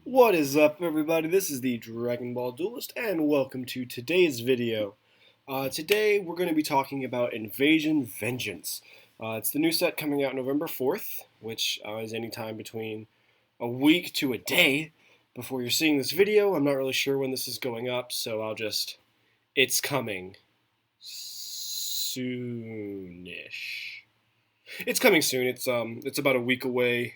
What is up, everybody? This is the Dragon Ball Duelist, and welcome to today's video. Today, we're going to be talking about Invasion Vengeance. It's the new set coming out November 4th, which is any time between a week to a day before you're seeing this video. I'm not really sure when this is going up, so it's coming soonish. It's coming soon. It's about a week away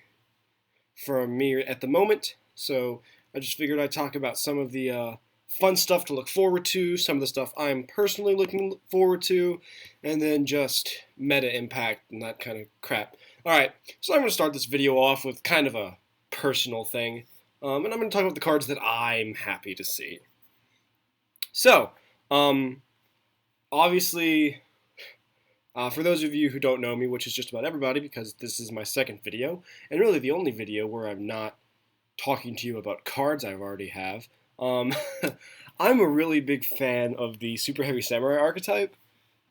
from me at the moment. So I just figured I'd talk about some of the fun stuff to look forward to, some of the stuff I'm personally looking forward to, and then just meta impact and that kind of crap. Alright, so I'm going to start this video off with kind of a personal thing, and I'm going to talk about the cards that I'm happy to see. So, obviously, for those of you who don't know me, which is just about everybody because this is my second video, and really the only video where I'm not talking to you about cards I already have. I'm a really big fan of the Super Heavy Samurai archetype.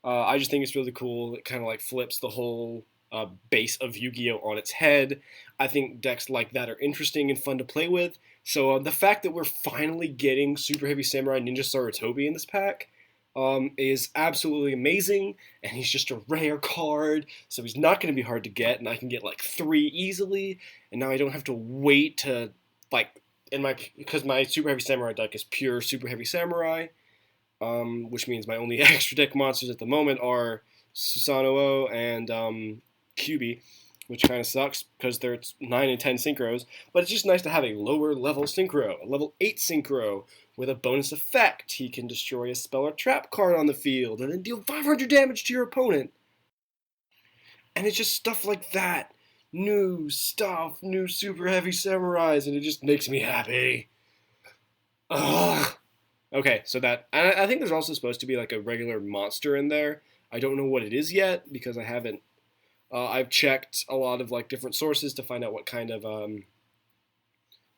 I just think it's really cool. It kind of like flips the whole base of Yu-Gi-Oh! On its head. I think decks like that are interesting and fun to play with. So the fact that we're finally getting Super Heavy Samurai Ninja Sarutobi in this pack is absolutely amazing, and he's just a rare card, so he's not going to be hard to get, and I can get like 3 easily, and now I don't have to wait to, because my Super Heavy Samurai deck is pure Super Heavy Samurai, which means my only extra deck monsters at the moment are Susanoo and Kyuubi, which kind of sucks because they're 9 and 10 synchros, but it's just nice to have a lower level synchro, a level 8 synchro, with a bonus effect. He can destroy a spell or trap card on the field and then deal 500 damage to your opponent. And it's just stuff like that. New stuff, new Super Heavy Samurais, and it just makes me happy. Ugh. Okay, so I think there's also supposed to be like a regular monster in there. I don't know what it is yet because I haven't. I've checked a lot of like different sources to find out what kind of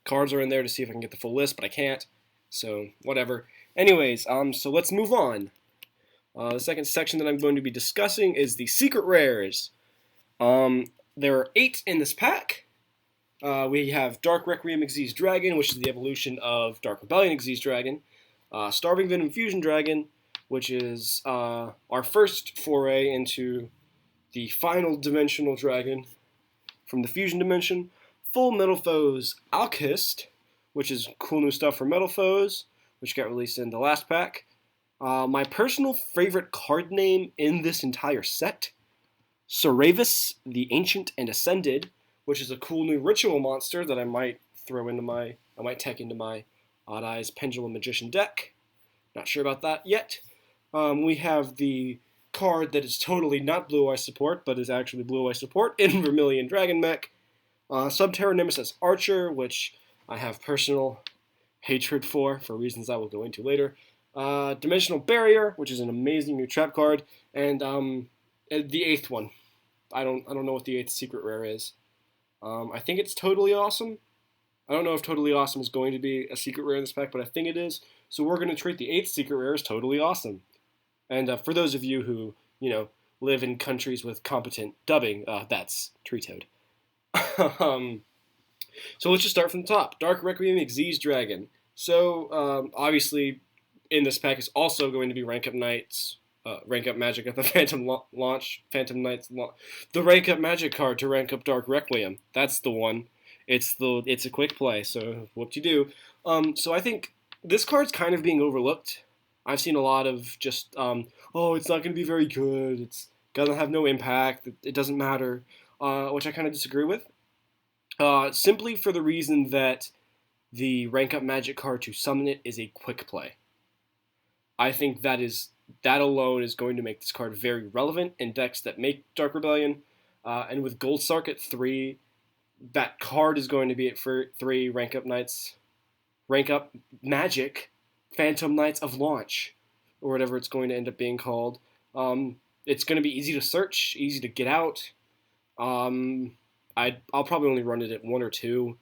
cards are in there to see if I can get the full list, but I can't. So whatever. Anyways, so let's move on. The second section that I'm going to be discussing is the secret rares. There are 8 in this pack. We have Dark Requiem Xyz Dragon, which is the evolution of Dark Rebellion Xyz Dragon. Starving Venom Fusion Dragon, which is our first foray into the final dimensional dragon from the Fusion Dimension. Full Metal Foes Alchist, which is cool new stuff for Metal Foes, which got released in the last pack. My personal favorite card name in this entire set, Saravis, the Ancient and Ascended, which is a cool new ritual monster that I might tech into my Odd Eyes Pendulum Magician deck. Not sure about that yet. We have the card that is totally not Blue Eye support, but is actually Blue Eye support in Vermilion Dragon Mech. Subterra Nemesis Archer, which I have personal hatred for reasons I will go into later. Dimensional Barrier, which is an amazing new trap card, and the 8th one. I don't know what the 8th secret rare is. I think it's Totally Awesome. I don't know if Totally Awesome is going to be a secret rare in this pack, but I think it is. So we're going to treat the 8th secret rare as Totally Awesome. And for those of you who live in countries with competent dubbing, that's Treetoad. So let's just start from the top. Dark Requiem Xyz Dragon. So obviously in this pack is also going to be Rank Up Knights, Rank Up Magic at the Phantom Knights, the Rank Up Magic card to rank up Dark Requiem. That's the one. It's a quick play. So whoop-de-doo. So I think this card's kind of being overlooked. I've seen a lot of just it's not going to be very good. It's gonna have no impact. It doesn't matter, which I kind of disagree with. Simply for the reason that the Rank Up Magic card to summon it is a quick play. I think that alone is going to make this card very relevant in decks that make Dark Rebellion. And with Gold Sark at 3, that card is going to be at 3 Rank Up Knights, Rank Up Magic, Phantom Knights of Launch, or whatever it's going to end up being called. It's going to be easy to search, easy to get out. I'll probably only run it at 1 or 2,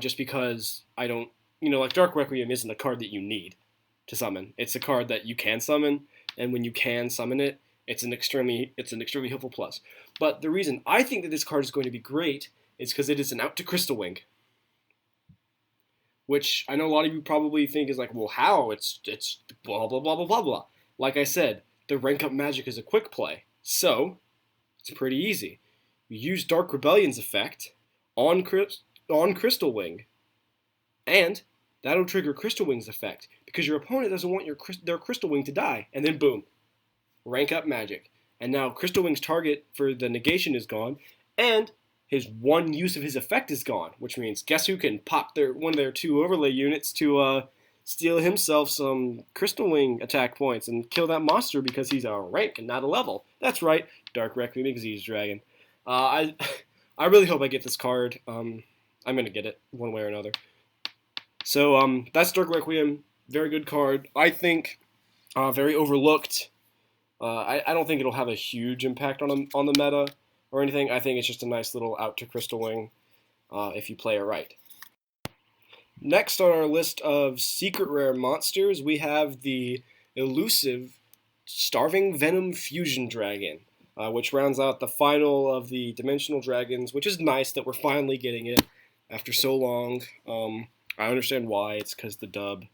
just because I don't, like Dark Requiem isn't a card that you need to summon. It's a card that you can summon, and when you can summon it, it's an extremely helpful plus. But the reason I think that this card is going to be great is because it is an out to Crystal Wing. which I know a lot of you probably think is like, well, how? It's blah blah blah blah blah blah. Like I said, the rank up magic is a quick play, so it's pretty easy. You use Dark Rebellion's effect on Crystal Wing, and that'll trigger Crystal Wing's effect because your opponent doesn't want their Crystal Wing to die, and then boom, rank up magic. And now Crystal Wing's target for the negation is gone, and his one use of his effect is gone, which means guess who can pop one of their 2 overlay units to steal himself some Crystal Wing attack points and kill that monster because he's a rank and not a level. That's right, Dark Requiem Exige Dragon. I I really hope I get this card. I'm gonna get it one way or another. So that's Dark Requiem. Very good card. I think very overlooked. I don't think it'll have a huge impact on the meta or anything. I think it's just a nice little out to Crystal Wing if you play it right. Next on our list of secret rare monsters, we have the elusive Starving Venom Fusion Dragon, which rounds out the final of the Dimensional Dragons, which is nice that we're finally getting it after so long. I understand why. It's because the dub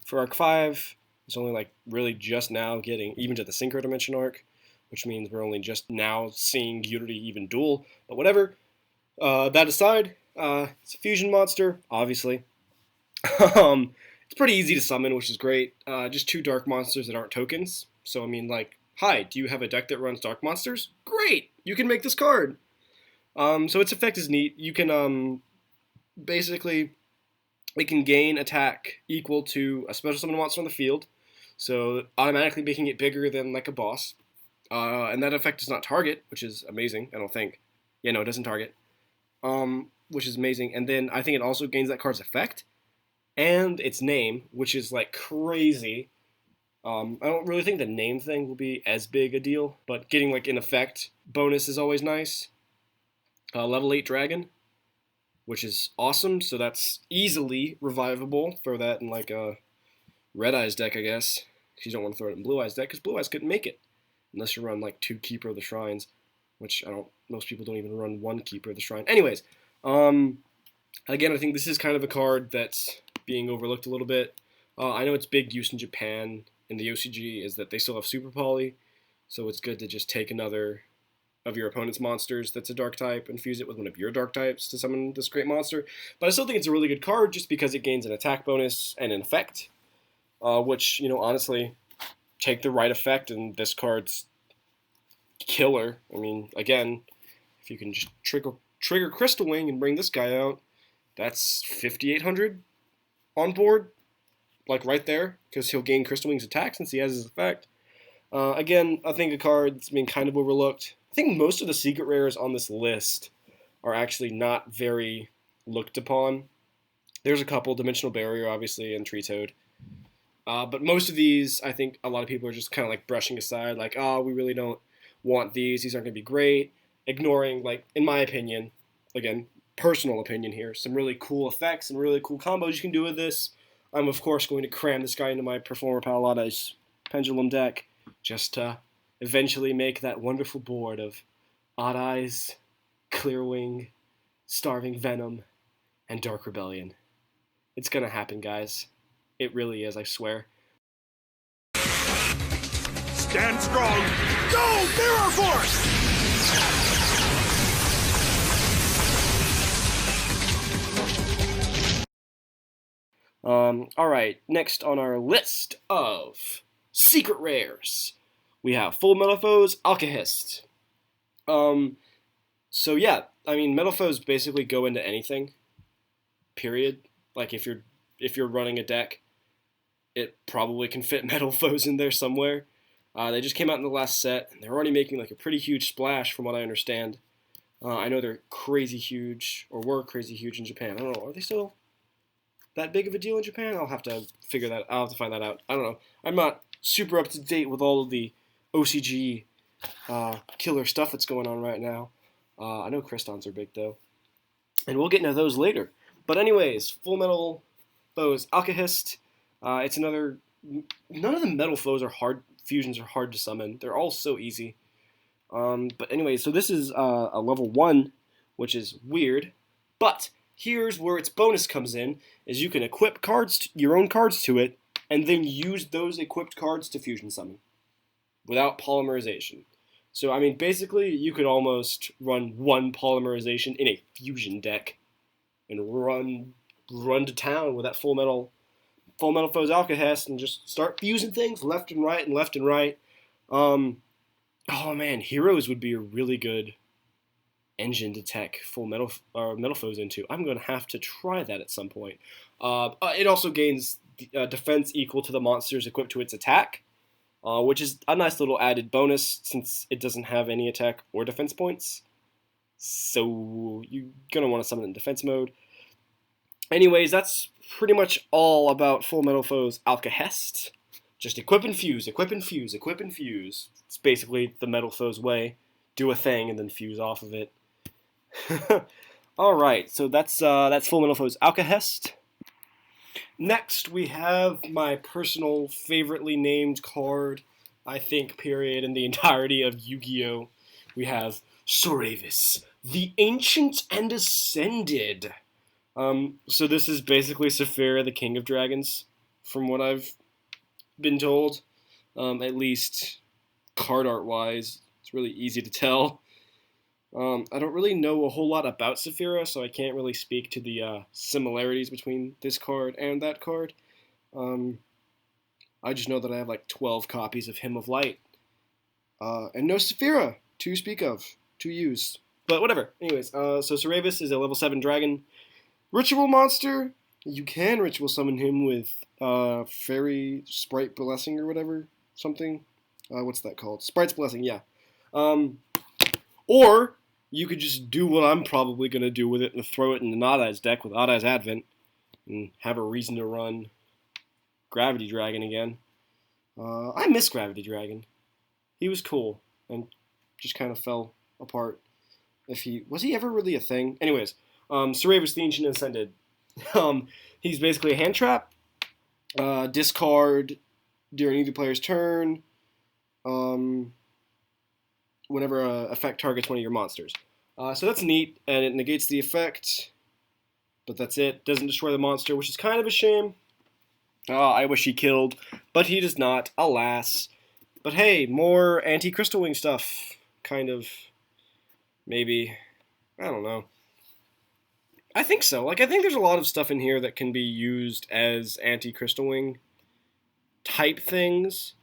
for Arc 5 is only like really just now getting even to the Synchro Dimension arc, which means we're only just now seeing Unity even duel. But whatever. That aside, it's a fusion monster, obviously. It's pretty easy to summon, which is great. Just 2 dark monsters that aren't tokens. So, I mean, like, hi, do you have a deck that runs dark monsters? Great! You can make this card! So its effect is neat. You can, basically, it can gain attack equal to a special summon monster on the field. So, automatically making it bigger than, like, a boss. And that effect does not target, which is amazing, I don't think. Yeah, no, it doesn't target. Which is amazing. And then I think it also gains that card's effect and its name, which is like crazy. I don't really think the name thing will be as big a deal, but getting like an effect bonus is always nice. Level 8 dragon, which is awesome, so that's easily revivable. Throw that in like a Red Eyes deck, I guess. You don't want to throw it in Blue Eyes deck, because Blue Eyes couldn't make it. Unless you run like 2 Keeper of the Shrines, which most people don't even run 1 Keeper of the Shrine. Anyways, again, I think this is kind of a card that's being overlooked a little bit. I know it's big use in Japan in the OCG is that they still have Super Poly, so it's good to just take another of your opponent's monsters that's a dark type and fuse it with one of your dark types to summon this great monster. But I still think it's a really good card just because it gains an attack bonus and an effect, which, you know, honestly, take the right effect and this card's killer. I mean, again, if you can just trigger Crystal Wing and bring this guy out, that's 5,800 on board, like right there, because he'll gain Crystal Wing's attack since he has his effect. Again, I think a card that's been kind of overlooked. I think most of the secret rares on this list are actually not very looked upon. There's a couple, Dimensional Barrier, obviously, and Tree Toad. But most of these, I think a lot of people are just kind of like brushing aside, like, oh, we really don't want these aren't going to be great, ignoring, like, in my opinion, again, personal opinion here, some really cool effects and really cool combos you can do with this. I'm, of course, going to cram this guy into my Performer Palada's Pendulum deck just to eventually make that wonderful board of Odd Eyes, Clearwing, Starving Venom, and Dark Rebellion. It's going to happen, guys. It really is, I swear. Stand strong! Go, Mirror Force! Alright, next on our list of secret rares, we have Full Metal Foes, Alkahest. So yeah, I mean, Metal Foes basically go into anything, period. Like, if you're running a deck, it probably can fit Metal Foes in there somewhere. They just came out in the last set, and they're already making like a pretty huge splash from what I understand. I know they're crazy huge, or were crazy huge in Japan. I don't know, are they still that big of a deal in Japan? I'll have to find that out. I don't know. I'm not super up to date with all of the OCG killer stuff that's going on right now. I know Crystrons are big though, and we'll get into those later. But anyways, Full Metal Foes, Alkahest. It's another. None of the Metal Foes are hard. Fusions are hard to summon. They're all so easy. But anyway, so this is a level 1, which is weird, but Here's where its bonus comes in, is you can equip your own cards to it, and then use those equipped cards to fusion summon without polymerization. So, I mean, basically, you could almost run one polymerization in a fusion deck and run to town with that Full Metal Foes Alcahest and just start fusing things left and right and left and right. Oh man, Heroes would be a really good engine to tech Metal Foes into. I'm going to have to try that at some point. It also gains defense equal to the monsters equipped to its attack, which is a nice little added bonus since it doesn't have any attack or defense points. So you're going to want to summon in defense mode. Anyways, that's pretty much all about Full Metal Foes Alcahest. Just equip and fuse, equip and fuse, equip and fuse. It's basically the Metal Foes way. Do a thing and then fuse off of it. Alright, so that's Full Metal Foes Alcahest. Next, we have my personal favoritely named card, I think, period, in the entirety of Yu-Gi-Oh! We have Soravis, the Ancient and Ascended. So this is basically Saphira, the King of Dragons, from what I've been told. At least card art wise, it's really easy to tell. I don't really know a whole lot about Saphira, so I can't really speak to the similarities between this card and that card. I just know that I have like 12 copies of Hymn of Light, and no Saphira to speak of, to use. But whatever. Anyways, so Soravis is a level 7 dragon. Ritual monster, you can ritual summon him with Fairy Sprite Blessing or whatever, something. What's that called? Sprite's Blessing, yeah. Or you could just do what I'm probably going to do with it and throw it in the Odd-Eyes deck with Odd-Eyes Advent and have a reason to run Gravity Dragon again. I miss Gravity Dragon. He was cool and just kind of fell apart. Was he ever really a thing? Anyways. Soravis, the Ancient Ascended. He's basically a hand trap. Discard during either player's turn. Whenever effect targets one of your monsters. So that's neat, and it negates the effect. But that's it. Doesn't destroy the monster, which is kind of a shame. I wish he killed, but he does not, alas. But hey, more anti-Crystal Wing stuff. Kind of. Maybe. I don't know. I think so. I think there's a lot of stuff in here that can be used as anti-Crystal Wing type things,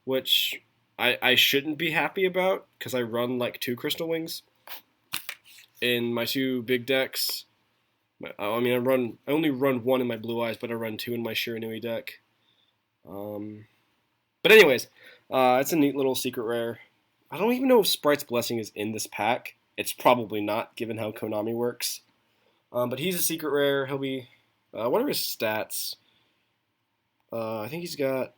which I shouldn't be happy about, because I run like 2 Crystal Wings in my 2 big decks. I mean, I only run 1 in my Blue Eyes, but I run 2 in my Shiranui deck. But anyways, it's a neat little secret rare. I don't even know if Sprite's Blessing is in this pack. It's probably not, given how Konami works. But he's a secret rare. He'll be... what are his stats? I think he's got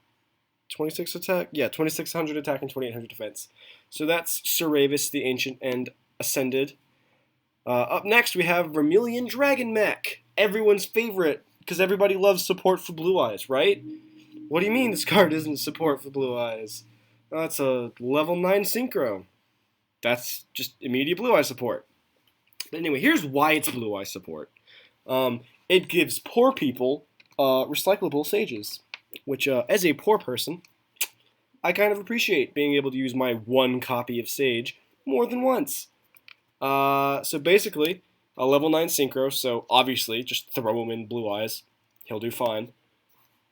26 attack. Yeah, 2600 attack and 2800 defense. So that's Soravis, the Ancient and Ascended. Up next, we have Vermilion Dragon Mech. Everyone's favorite, because everybody loves support for Blue Eyes, right? What do you mean this card isn't support for Blue Eyes? That's a level 9 Synchro. That's just immediate Blue Eye support. But anyway, here's why it's Blue Eye support. It gives poor people recyclable sages, which as a poor person, I kind of appreciate being able to use my 1 copy of Sage more than once. So basically, a level 9 Synchro, so obviously just throw him in Blue Eyes. He'll do fine.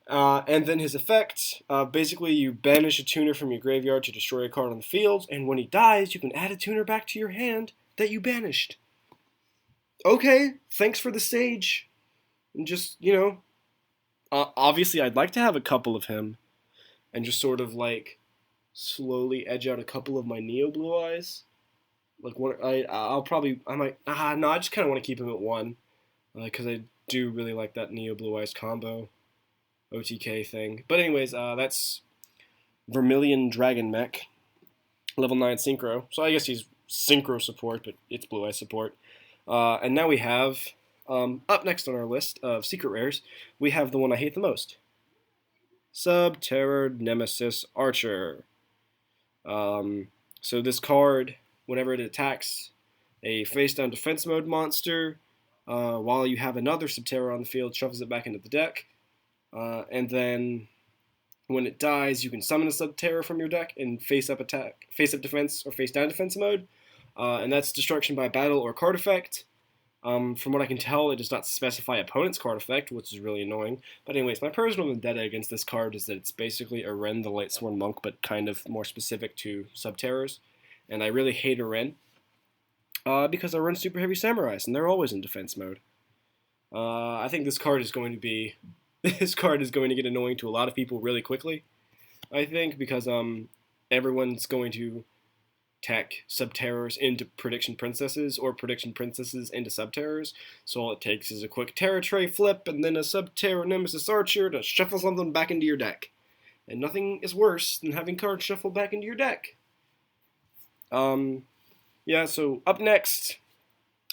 And then his effect, basically you banish a tuner from your graveyard to destroy a card on the field, and when he dies, you can add a tuner back to your hand that you banished. Okay, thanks for the Sage. And just, obviously I'd like to have a couple of him, and just sort of like slowly edge out a couple of my Neo Blue Eyes. Like I just kind of want to keep him at 1, because I do really like that Neo Blue Eyes combo OTK thing. But anyways, that's Vermilion Dragon Mech, level 9 Synchro. So I guess he's Synchro support, but it's Blue Eye support. And now we have, up next on our list of secret rares, we have the one I hate the most. Subterror Nemesis Archer. So this card, whenever it attacks a face-down defense mode monster, while you have another Subterror on the field, shuffles it back into the deck, and then when it dies, you can summon a Subterror from your deck in face-up attack, face-up defense, or face-down defense mode, and that's destruction by battle or card effect. From what I can tell, it does not specify opponent's card effect, which is really annoying. But anyways, my personal vendetta against this card is that it's basically a Ren the Lightsworn Monk, but kind of more specific to Subterrors. And I really hate a Ren, because I run Super Heavy Samurais, and they're always in defense mode. I think this card is going to be... this card is going to get annoying to a lot of people really quickly, I think, because everyone's going to tech Subterrors into Prediction Princesses, or Prediction Princesses into Subterrors. So all it takes is a quick Terror Tray flip, and then a Subterror Nemesis Archer to shuffle something back into your deck. And nothing is worse than having cards shuffled back into your deck. Yeah, so up next,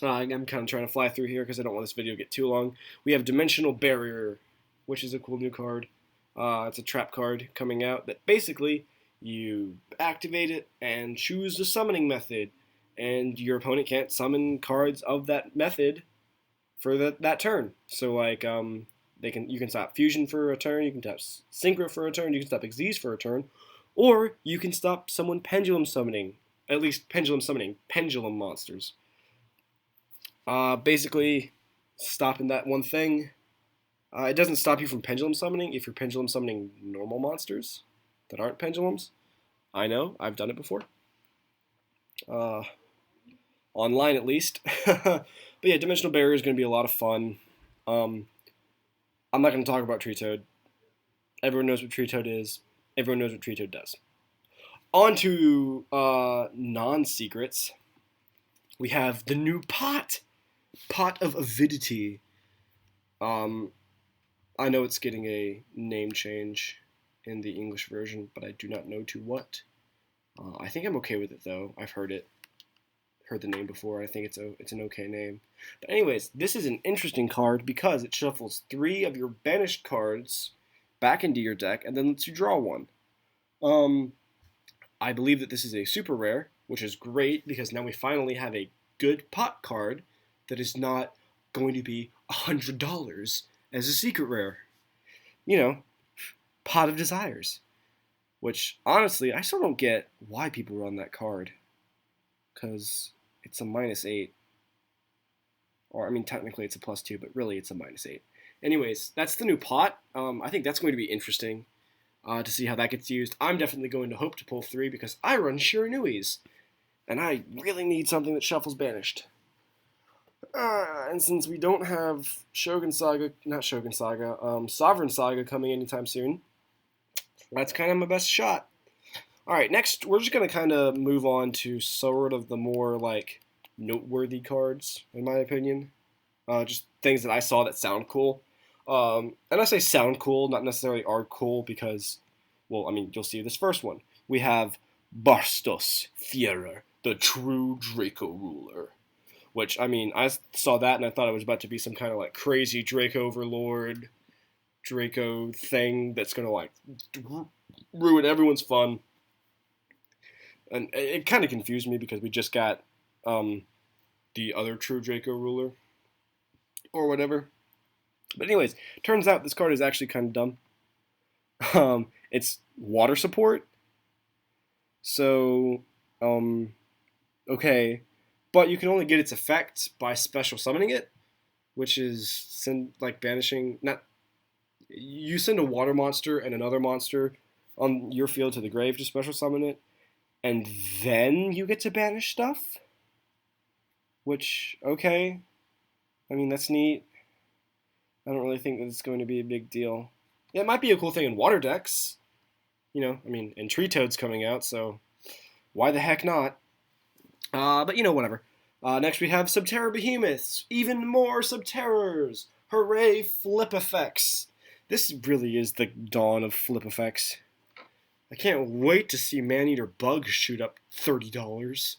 I'm kind of trying to fly through here because I don't want this video to get too long. We have Dimensional Barrier, which is a cool new card. It's a trap card coming out that basically you activate it and choose the summoning method, and your opponent can't summon cards of that method for that turn. So like you can stop Fusion for a turn, you can stop Synchro for a turn, you can stop Xyz for a turn, or you can stop someone pendulum summoning, at least pendulum summoning pendulum monsters. Basically stopping that one thing. It doesn't stop you from pendulum summoning if you're pendulum summoning normal monsters that aren't pendulums. I know, I've done it before. Online at least. But yeah, Dimensional Barrier is going to be a lot of fun. I'm not going to talk about Tree Toad. Everyone knows what Tree Toad is. Everyone knows what Tree Toad does. On to non-secrets. We have the new Pot of Avidity. I know it's getting a name change in the English version, but I do not know to what. I think I'm okay with it though. I've heard the name before. I think it's an okay name. But anyways, this is an interesting card because it shuffles 3 of your banished cards back into your deck and then lets you draw one. I believe that this is a super rare, which is great because now we finally have a good pot card that is not going to be $100 as a secret rare. You know, Pot of Desires. Which, honestly, I still don't get why people run that card. Because it's a -8. Or, I mean, technically it's a +2, but really it's a -8. Anyways, that's the new Pot. I think that's going to be interesting to see how that gets used. I'm definitely going to hope to pull 3 because I run Shiranuis. And I really need something that shuffles banished. And since we don't have Sovereign Saga coming anytime soon, that's kind of my best shot. Alright, next we're just going to kind of move on to sort of the more like noteworthy cards, in my opinion. Just things that I saw that sound cool. And I say sound cool, not necessarily are cool because, well, I mean, you'll see this first one. We have Barstos Fierer, the true Draco ruler. Which, I mean, I saw that and I thought it was about to be some kind of like crazy Draco overlord, Draco thing that's going to like ruin everyone's fun. And it kind of confused me because we just got the other true Draco ruler or whatever. But anyways, turns out this card is actually kind of dumb. It's water support. So, okay. But you can only get its effect by special summoning it, which is banishing. You send a water monster and another monster on your field to the grave to special summon it, and then you get to banish stuff. Which, okay, I mean that's neat. I don't really think that it's going to be a big deal. Yeah, it might be a cool thing in water decks. You know, I mean, and Tree Toad's coming out, so why the heck not? But you know, whatever. Next we have Subterror Behemoths. Even more Subterrors. Hooray, flip effects. This really is the dawn of flip effects. I can't wait to see Maneater Bugs shoot up $30.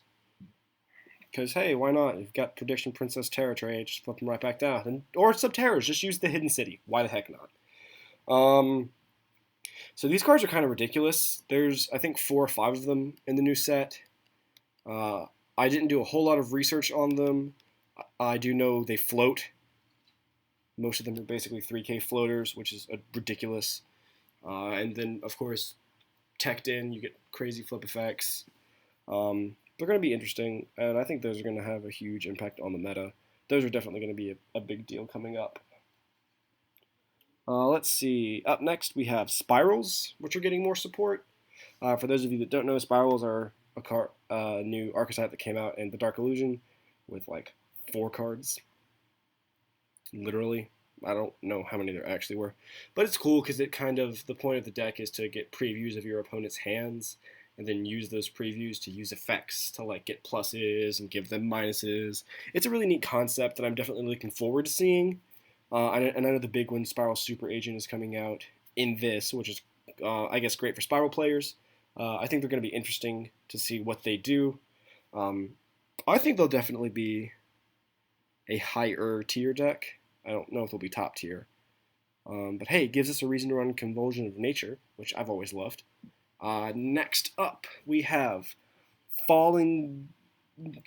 Because, hey, why not? You've got Prediction Princess Terror Tray, just flip them right back down. Or Subterrors, just use the Hidden City. Why the heck not? So these cards are kind of ridiculous. There's, I think, 4 or 5 of them in the new set. I didn't do a whole lot of research on them. I do know they float. Most of them are basically 3K floaters, which is ridiculous. And then, of course, teched in, you get crazy flip effects. They're going to be interesting, and I think those are going to have a huge impact on the meta. Those are definitely going to be a big deal coming up. Let's see. Up next, we have Spirals, which are getting more support. For those of you that don't know, Spirals are a new archetype that came out in the Dark Illusion with like 4 cards. Literally. I don't know how many there actually were. But it's cool because it kind of, the point of the deck is to get previews of your opponent's hands and then use those previews to use effects to like get pluses and give them minuses. It's a really neat concept that I'm definitely looking forward to seeing. And I know the big one, Spiral Super Agent, is coming out in this, which is, I guess, great for Spiral players. I think they're going to be interesting to see what they do. I think they'll definitely be a higher tier deck. I don't know if they'll be top tier. But hey, it gives us a reason to run Convulsion of Nature, which I've always loved. Next up, we have Falling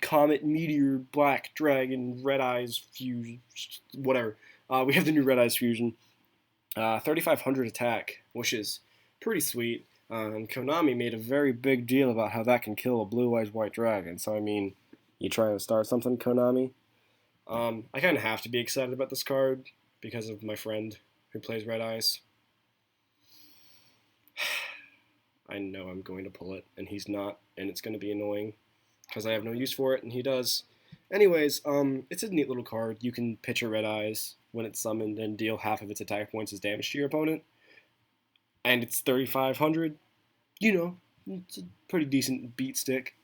Comet, Meteor, Black Dragon, Red Eyes Fusion, whatever. We have the new Red Eyes Fusion. 3,500 attack, which is pretty sweet. And Konami made a very big deal about how that can kill a Blue Eyes White Dragon. So, I mean, you trying to start something, Konami? I kind of have to be excited about this card because of my friend who plays Red Eyes. I know I'm going to pull it, and he's not, and it's going to be annoying because I have no use for it, and he does. Anyways, it's a neat little card. You can pitch a Red Eyes when it's summoned and deal half of its attack points as damage to your opponent. And it's 3,500. You know, it's a pretty decent beat stick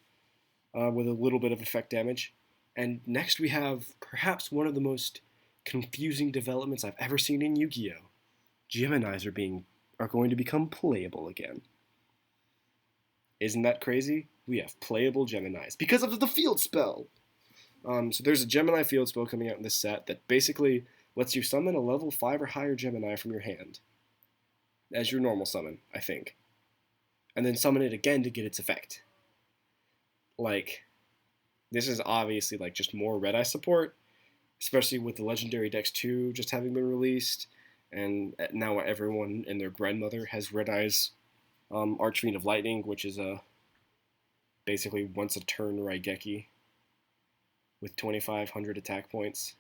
with a little bit of effect damage. And next we have perhaps one of the most confusing developments I've ever seen in Yu-Gi-Oh! Geminis are going to become playable again. Isn't that crazy? We have playable Geminis because of the field spell. So there's a Gemini field spell coming out in this set that basically lets you summon a level 5 or higher Gemini from your hand as your normal summon, I think. And then summon it again to get its effect. Like, this is obviously like just more Red Eye support, especially with the Legendary Dex 2 just having been released, and now everyone and their grandmother has Red Eyes Archfiend of Lightning, which is basically once a turn Raigeki with 2,500 attack points.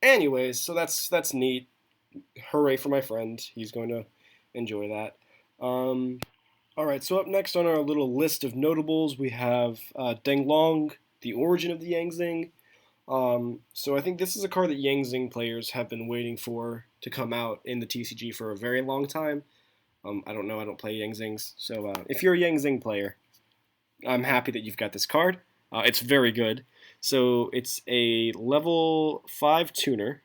Anyways, so that's neat. Hooray for my friend. He's going to enjoy that. Alright, so up next on our little list of notables, we have Denglong, the origin of the Yangzing. So I think this is a card that Yangzing players have been waiting for to come out in the TCG for a very long time. I don't know, I don't play Yangzings. So if you're a Yangzing player, I'm happy that you've got this card. It's very good. So it's a level 5 tuner,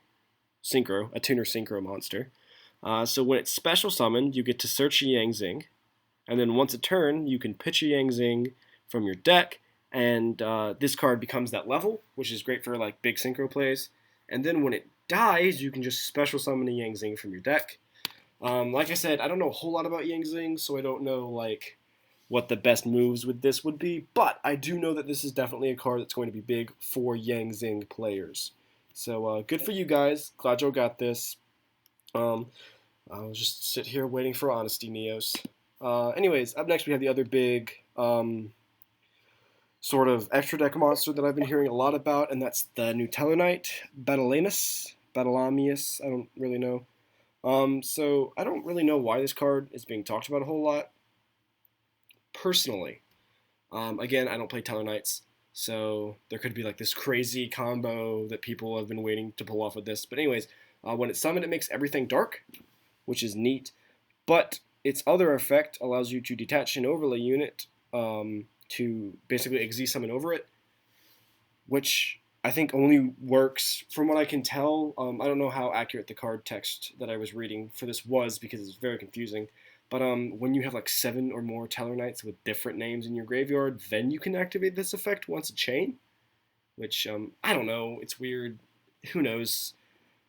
synchro, a tuner synchro monster. So when it's special summoned, you get to search a Yangzing. And then once a turn, you can pitch a Yangzing from your deck, and this card becomes that level, which is great for like big synchro plays. And then when it dies, you can just special summon a Yangzing from your deck. Like I said, I don't know a whole lot about Yangzing, so I don't know like what the best moves with this would be. But I do know that this is definitely a card that's going to be big for Yangzing players. So good for you guys. Glad y'all got this. I'll just sit here waiting for honesty, Neos. Anyways, up next we have the other big sort of extra deck monster that I've been hearing a lot about, and that's the new Tellarknight, Battlamius. I don't really know. So I don't really know why this card is being talked about a whole lot. Personally, again, I don't play Tellarknights, so there could be like this crazy combo that people have been waiting to pull off with this. But anyways, when it's summoned, it makes everything dark, which is neat. But its other effect allows you to detach an overlay unit to basically Xyz summon over it, which I think only works, from what I can tell. I don't know how accurate the card text that I was reading for this was because it's very confusing. But when you have like 7 or more Tellarknights with different names in your graveyard, then you can activate this effect once a chain, which I don't know. It's weird. Who knows?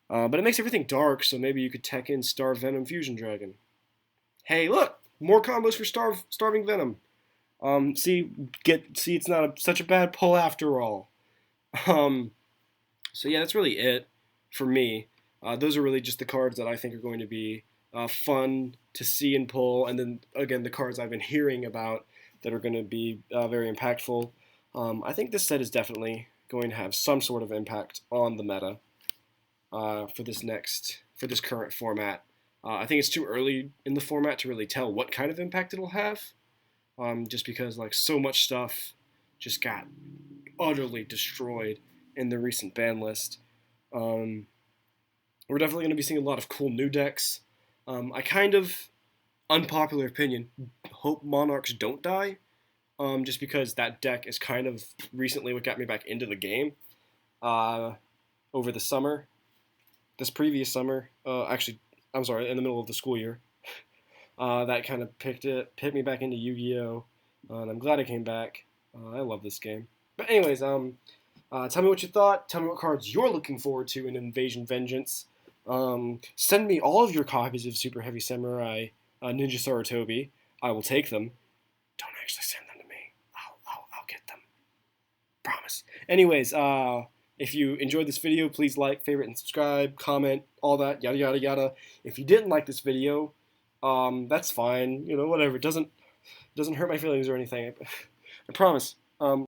But it makes everything dark, so maybe you could tech in Star Venom Fusion Dragon. Hey, look! More combos for Starving Venom. See, it's not such a bad pull after all. Um, so yeah, that's really it for me. Those are really just the cards that I think are going to be fun to see and pull, and then again the cards I've been hearing about that are going to be very impactful. I think this set is definitely going to have some sort of impact on the meta for this current format. I think it's too early in the format to really tell what kind of impact it'll have, just because like so much stuff just got utterly destroyed in the recent ban list. Um, we're definitely going to be seeing a lot of cool new decks. I kind of, unpopular opinion, hope Monarchs don't die, just because that deck is kind of recently what got me back into the game uh, over the summer. This previous summer, actually, I'm sorry, in the middle of the school year, that kind of hit me back into Yu-Gi-Oh, and I'm glad I came back. I love this game. But anyways, tell me what you thought. Tell me what cards you're looking forward to in Invasion Vengeance. Send me all of your copies of Super Heavy Samurai Ninja Sarutobi. I will take them. Don't actually send them to me. I'll get them. Promise. Anyways, if you enjoyed this video, please like, favorite, and subscribe, comment, all that, yada, yada, yada. If you didn't like this video, that's fine. You know, whatever. It doesn't hurt my feelings or anything. I promise.